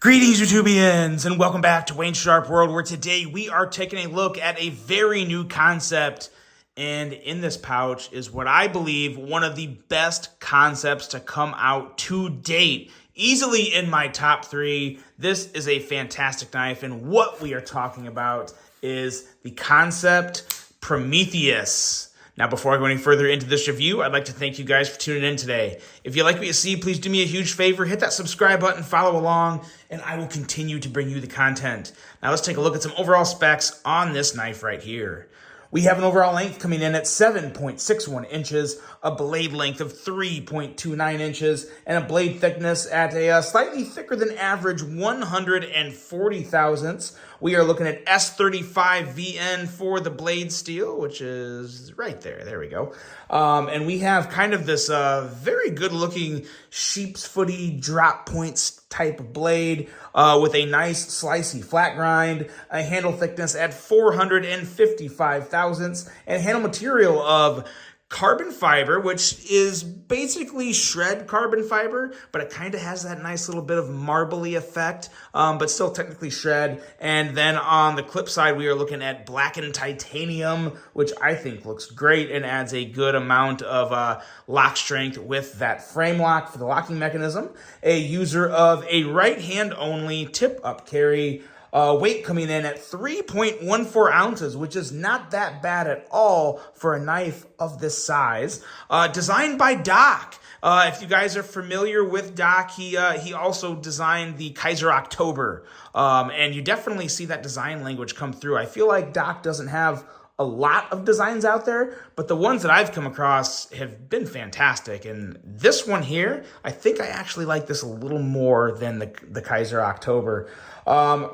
Greetings, YouTubians, and welcome back to Wayne Sharp World, where today we are taking a look at a very new concept. And in this pouch is what I believe one of the best concepts to come out to date. Easily in my top 3. This is a fantastic knife, and what we are talking about is the Kansept Prometheus. Now, before I go any further into this review, I'd like to thank you guys for tuning in today. If you like what you see, please do me a huge favor. Hit that subscribe button, follow along, and I will continue to bring you the content. Now, let's take a look at some overall specs on this knife right here. We have an overall length coming in at 7.61 inches, a blade length of 3.29 inches, and a blade thickness at a slightly thicker than average 140 thousandths. We are looking at S35 VN for the blade steel, which is right there. There we go. And we have kind of this very good looking sheep's footy drop points type of blade with a nice slicey flat grind, a handle thickness at 455 thousandths, and handle material of carbon fiber, which is basically shred carbon fiber, but it kind of has that nice little bit of marbly effect, but still technically shred. And then on the clip side, we are looking at blackened titanium, which I think looks great and adds a good amount of lock strength with that frame lock for the locking mechanism. A user of a right hand only tip up carry. Weight coming in at 3.14 ounces, which is not that bad at all for a knife of this size. Designed by Doc. If you guys are familiar with Doc, he also designed the Kaiser October. And you definitely see that design language come through. I feel like Doc doesn't have a lot of designs out there, but the ones that I've come across have been fantastic. And this one here, I think I actually like this a little more than the Kaiser October.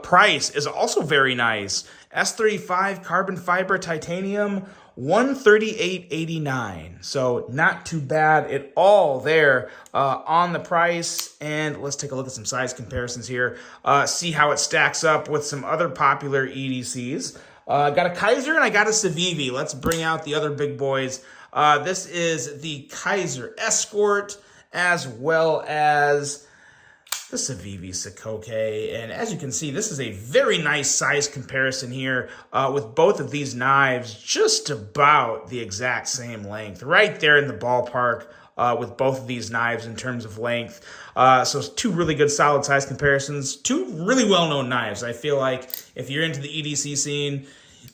Price is also very nice. S35 carbon fiber titanium, $138.89. So not too bad at all there on the price. And let's take a look at some size comparisons here. See how it stacks up with some other popular EDCs. Got a Kaiser and I got a Civivi. Let's bring out the other big boys. This is the Kaiser Escort as well as the Civivi Sikoke. And as you can see, this is a very nice size comparison here with both of these knives just about the exact same length. Right there in the ballpark with both of these knives in terms of length. So two really good solid size comparisons. Two really well-known knives. I feel like if you're into the EDC scene,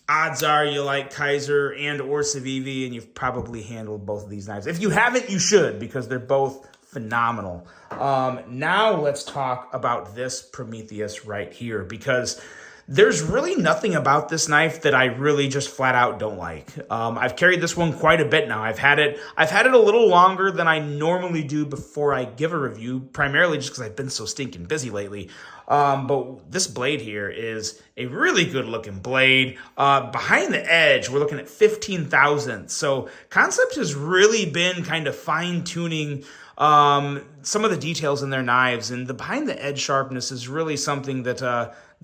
odds are you like Kaiser and or Civivi, and you've probably handled both of these knives. If you haven't, you should, because they're both phenomenal. Now let's talk about this Prometheus right here, because there's really nothing about this knife that I really just flat out don't like. I've carried this one quite a bit now. I've had it a little longer than I normally do before I give a review, primarily just because I've been so stinking busy lately. But this blade here is a really good looking blade. Behind the edge, we're looking at 15 thousandths. So Kansept has really been kind of fine tuning some of the details in their knives, and the behind the edge sharpness is really something that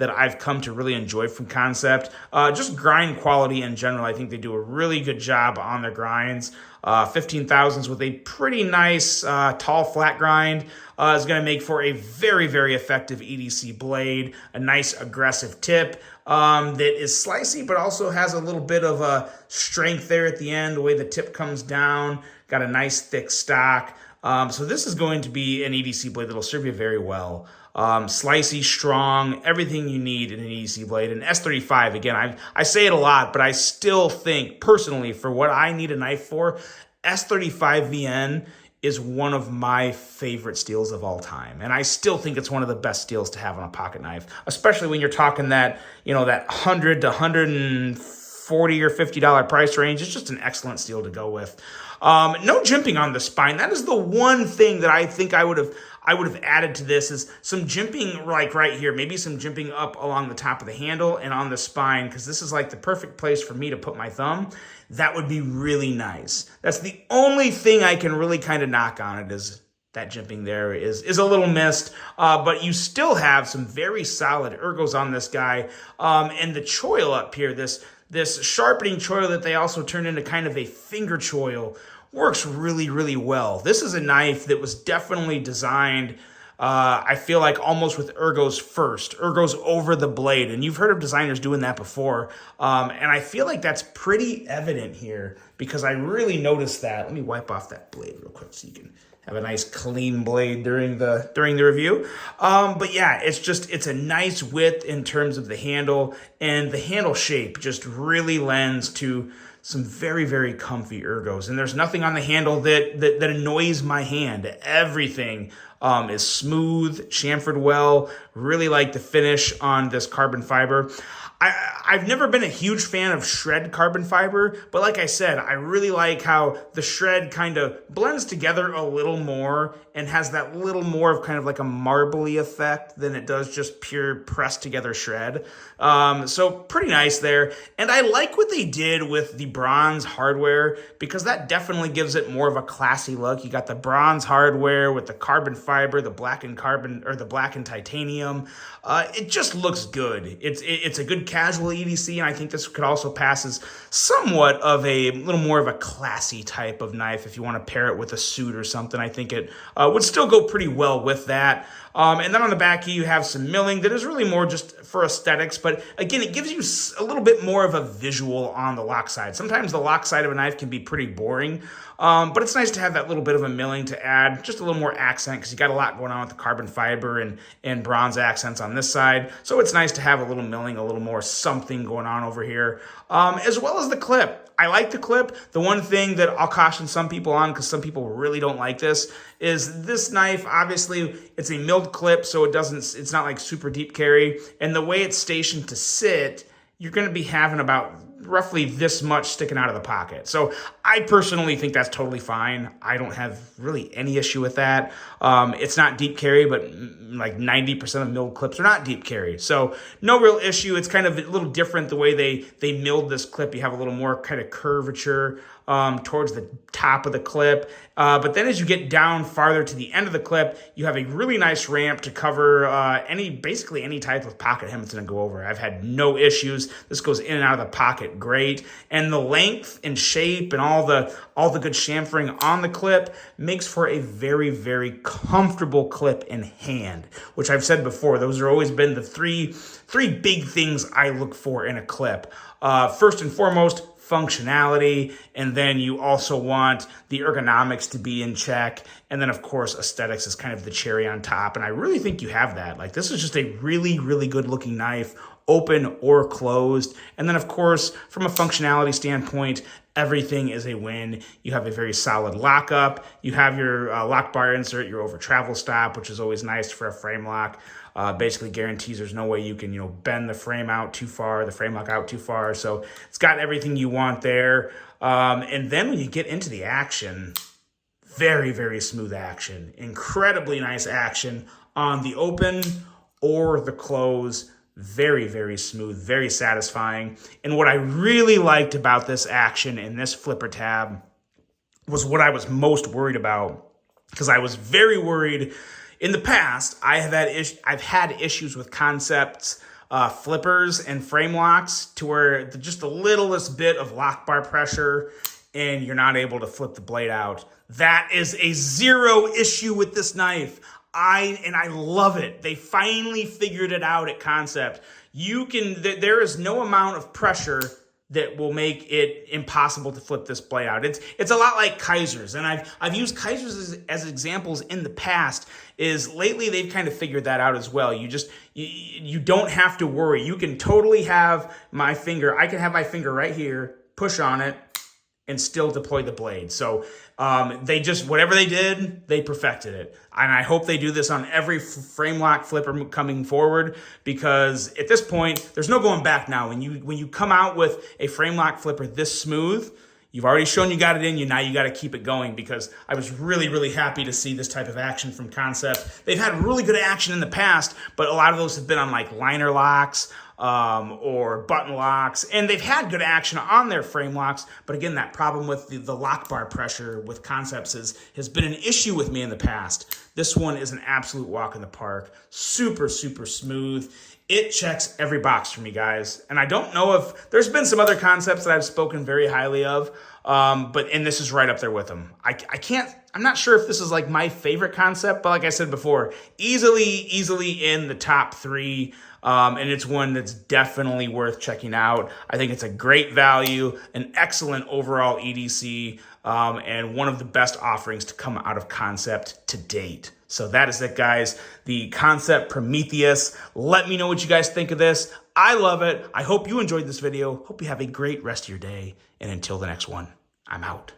I've come to really enjoy from Kansept. Just grind quality in general, I think they do a really good job on their grinds. 15 thousandths with a pretty nice tall flat grind is going to make for a very, very effective EDC blade. A nice aggressive tip that is slicey, but also has a little bit of a strength there at the end, the way the tip comes down. Got a nice thick stock. So this is going to be an EDC blade that'll serve you very well. Slicey, strong, everything you need in an EDC blade. And S35, again, I say it a lot, but I still think, personally, for what I need a knife for, S35 VN is one of my favorite steels of all time. And I still think it's one of the best steels to have on a pocket knife, especially when you're talking that, that $100 to $140 or $50 price range. It's just an excellent steel to go with. No jimping on the spine. That is the one thing that I think I would have added to this, is some jimping like right here, maybe some jimping up along the top of the handle and on the spine, because this is like the perfect place for me to put my thumb. That would be really nice. That's the only thing I can really kind of knock on it, is that jimping there is a little missed, but you still have some very solid ergos on this guy. And the choil up here, this sharpening choil that they also turned into kind of a finger choil, works really, really well. This is a knife that was definitely designed I feel like almost with ergos first, ergos over the blade. And you've heard of designers doing that before. And I feel like that's pretty evident here because I really noticed that. Let me wipe off that blade real quick so you can have a nice clean blade during the review. But yeah, it's a nice width in terms of the handle, and the handle shape just really lends to some very, very comfy ergos. And there's nothing on the handle that annoys my hand. Everything is smooth, chamfered well. Really like the finish on this carbon fiber. I've never been a huge fan of shred carbon fiber, but like I said, I really like how the shred kind of blends together a little more and has that little more of kind of like a marbly effect than it does just pure pressed together shred. So pretty nice there. And I like what they did with the bronze hardware because that definitely gives it more of a classy look. You got the bronze hardware with the carbon fiber, the black and carbon, or the black and titanium. It just looks good. It's a good casual EDC, and I think this could also pass as somewhat of a little more of a classy type of knife if you want to pair it with a suit or something. I think it would still go pretty well with that. And then on the back here, you have some milling that is really more just for aesthetics. But again, it gives you a little bit more of a visual on the lock side. Sometimes the lock side of a knife can be pretty boring. But it's nice to have that little bit of a milling to add just a little more accent because you got a lot going on with the carbon fiber and bronze accents on this side. So it's nice to have a little milling, a little more something going on over here, as well as the clip. I like the clip. The one thing that I'll caution some people on, because some people really don't like this, is this knife, obviously, it's a milled clip, so it's not like super deep carry. And the way it's stationed to sit, you're going to be having about roughly this much sticking out of the pocket. So I personally think that's totally fine. I don't have really any issue with that. It's not deep carry, but like 90% of milled clips are not deep carry. So no real issue. It's kind of a little different the way they milled this clip. You have a little more kind of curvature towards the top of the clip. But then as you get down farther to the end of the clip, you have a really nice ramp to cover basically any type of pocket hem it's going to go over. I've had no issues. This goes in and out of the pocket great. And the length and shape and all the good chamfering on the clip makes for a very, very comfortable clip in hand, which I've said before. Those have always been the three big things I look for in a clip. First and foremost, functionality, and then you also want the ergonomics to be in check, and then of course aesthetics is kind of the cherry on top, and I really think you have that. Like, this is just a really, really good looking knife, open or closed. And then of course, from a functionality standpoint, everything is a win. You have a very solid lockup. You have your lock bar insert, your over travel stop, which is always nice for a frame lock. Basically guarantees there's no way you can, bend the frame out too far, the frame lock out too far. So it's got everything you want there. And then when you get into the action, very, very smooth action, incredibly nice action on the open or the close. Very, very smooth, very satisfying. And what I really liked about this action in this flipper tab was what I was most worried about, because I was very worried. In the past, I've had issues with Kansept's flippers and frame locks to where just the littlest bit of lock bar pressure and you're not able to flip the blade out. That is a zero issue with this knife. I love it. They finally figured it out at Kansept. There is no amount of pressure that will make it impossible to flip this blade out. It's a lot like Kaisers, and I've used Kaisers as examples in the past. Is lately they've kind of figured that out as well. You don't have to worry. You can totally have my finger. I can have my finger right here, push on it, and still deploy the blade. So whatever they did, they perfected it. And I hope they do this on every frame lock flipper coming forward, because at this point, there's no going back now. When you come out with a frame lock flipper this smooth, you've already shown you got it in you. Now you got to keep it going, because I was really, really happy to see this type of action from Kansept. They've had really good action in the past, but a lot of those have been on like liner locks, or button locks, and they've had good action on their frame locks. But again, that problem with the lock bar pressure with Kansepts has been an issue with me in the past. This one is an absolute walk in the park. Super, super smooth. It checks every box for me, guys. And I don't know if there's been some other Kansepts that I've spoken very highly of, and this is right up there with them. I can't I'm not sure if this is like my favorite concept, but like I said before, easily in the top 3. And it's one that's definitely worth checking out. I think it's a great value, an excellent overall EDC, and one of the best offerings to come out of Kansept to date. So that is it, guys. The Kansept Prometheus. Let me know what you guys think of this. I love it. I hope you enjoyed this video. Hope you have a great rest of your day. And until the next one, I'm out.